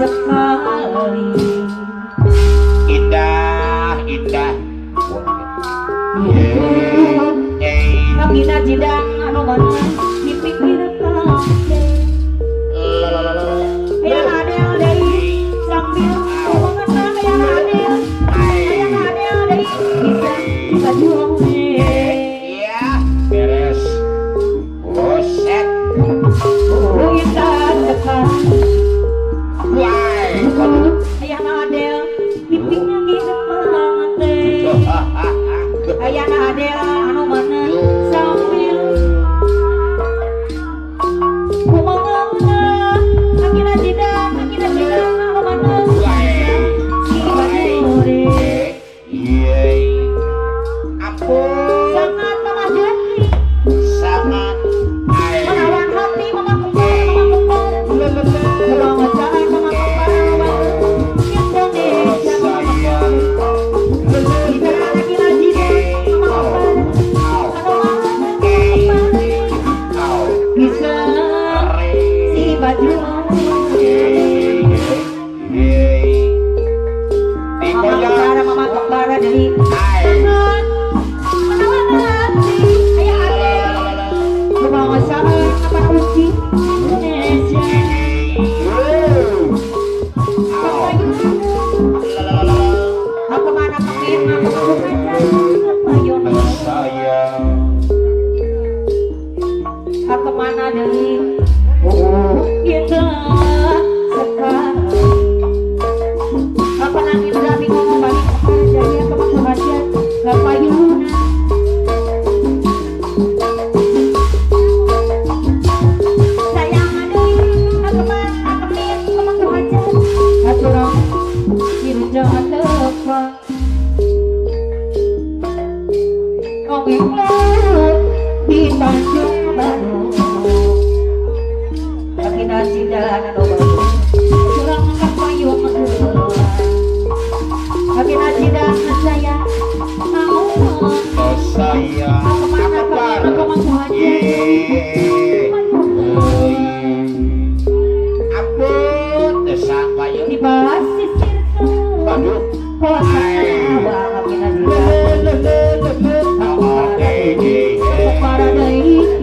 sekali. Indah, indah. Kamina jidang anu mana dipikir kabeh. Hayang adel deui sambil ngomongna hayang adel. Hayang adel deui bisa bajuang we. Iya, beres. Boset. Kita dekat. Why? Hayang adel pipiknya gitu banget teh. Hayang adel anu mana sambil ngomongna akina jidang anu mana si bajure. Iya. Ampun. Sangat memajari Sangat. menawan hati mama kembar mengajak mama kembar Indonesia Sayang. kita akina jidang mama kembar bisa si baju mama kembar dari sangat menawan hati ayah adel membawa saat apa kunci Indonesia apa mana kemir apa kamu apa mana dari kita sekarang apa nangis tapi ngomong balik jadi apa maksudnya gak payunan sayang adui aku mana kemir ngomong aja aku orang kiri jangan tepat ngomong di Tanjung Baru lagi nasi jalanan obat kurang angkat payung lagi nasi dan saya mau sayang. aku mana aku mau aja Ampun, desang payung. di basis itu Aduh. kuasa lagi nasi aku para dari payung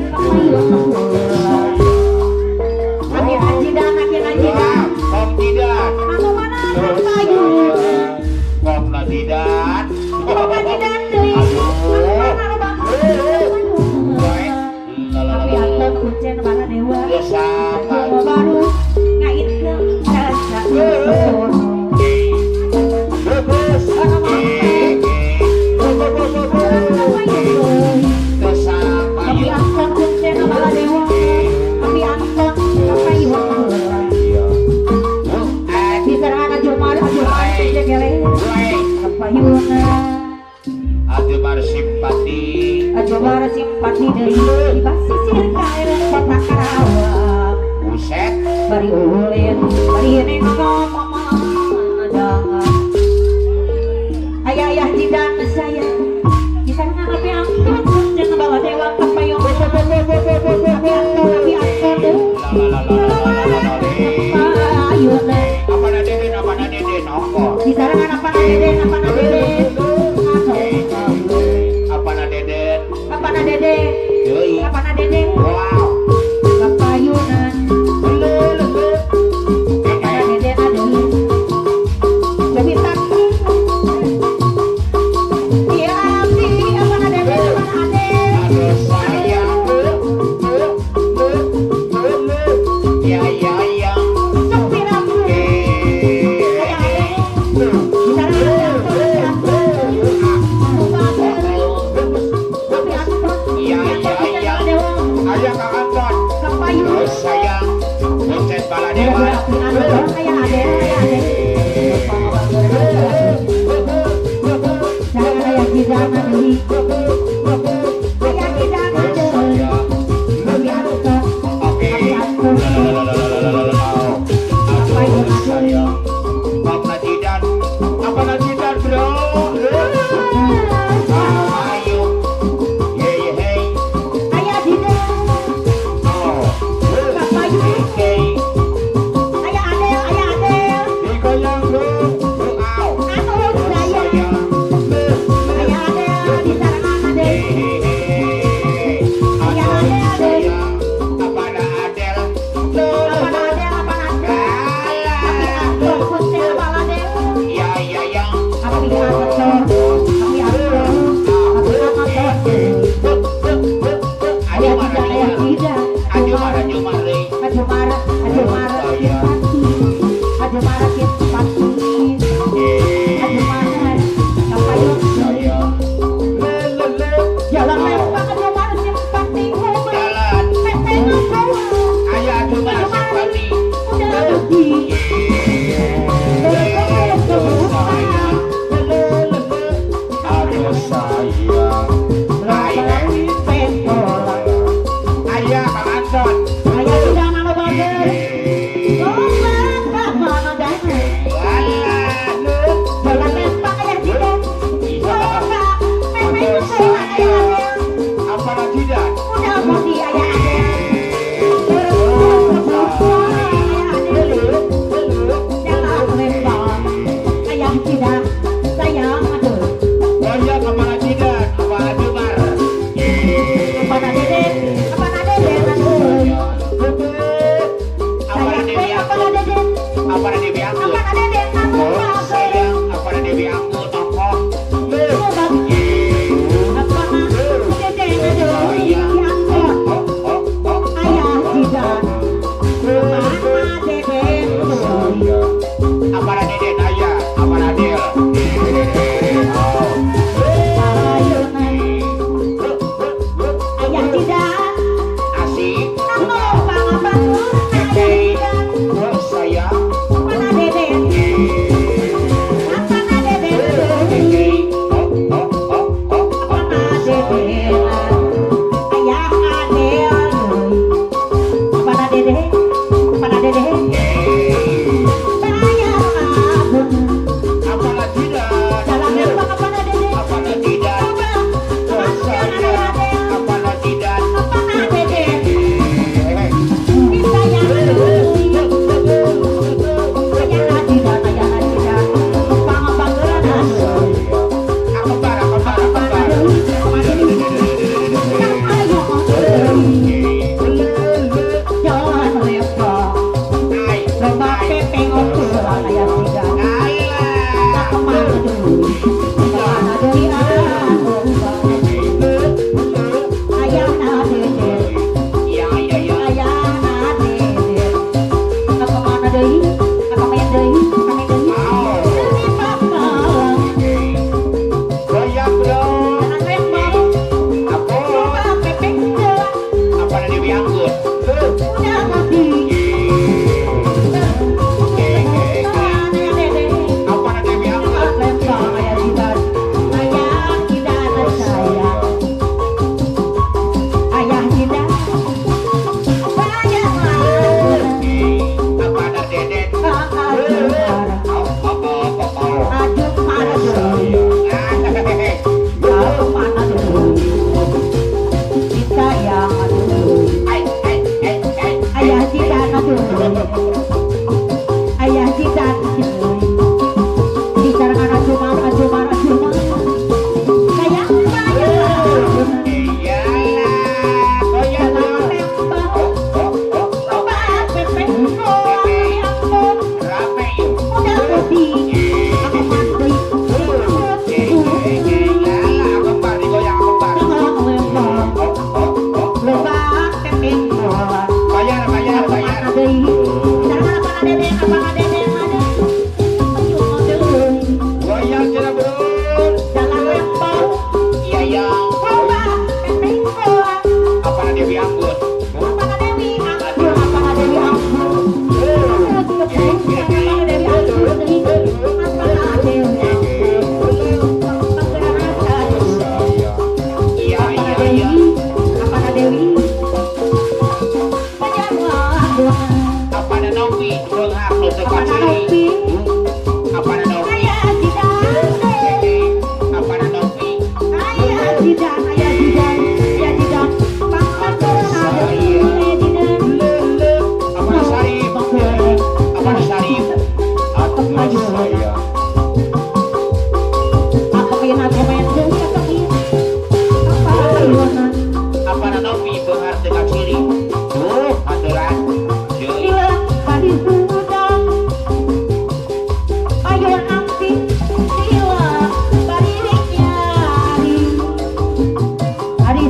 lagi nasi dan Kom tidak. aku mana payung Kom tidak. aku nasi dan dari aku mana tapi aku kucing mana dewa aku baru ngait ke rasa tapi aku kucing mana dewa tapi aku apa iwan di sana cuma kucing gele apa iwan Ademar simpati. coba simpati dari basisir kair kota Karawang Buset. bari ulin bari ngomong jangan ayah jidan saya kita ngapi angkut jangan bawa dewa kapayong tapi angkut ayun Apa na deden ongkor. di sana apa deden Apa na deden? Deui. apa dede Wow. kapayunan apa dede ada lebih takut iya abdi apa dede apa ade Aduh sayang. Ya ya ya. sepi rambut ayah ade di sana aju marah simpati aju marah apa yuk jalan lempang aju marah simpati Jalan. pepe ngomong Ayah cuma simpati. udah pergi Aduh sayang. Ayah Kang Anton. ayah tidak mau bager mana dasar Alah, lu. jalan lempang ayah tidak pepe ngomong ayah Apa tidak? udah pergi ayah jalan lempang ayah tidak sayang aduh Ayah kemana tidak? Apa Jumar? kepada dede aduh Apa sayang Dewi aku? kepada dede Apa Dewi aku? kepada dede kamu Oh, bagus sayang. Apa Dewi aku? Tokoh. Apa Deden ayah? Apa Adel? Asik. Oh, sayang. Apa tidak? Apa tidak? Oh, sayang. Apa tidak? Hari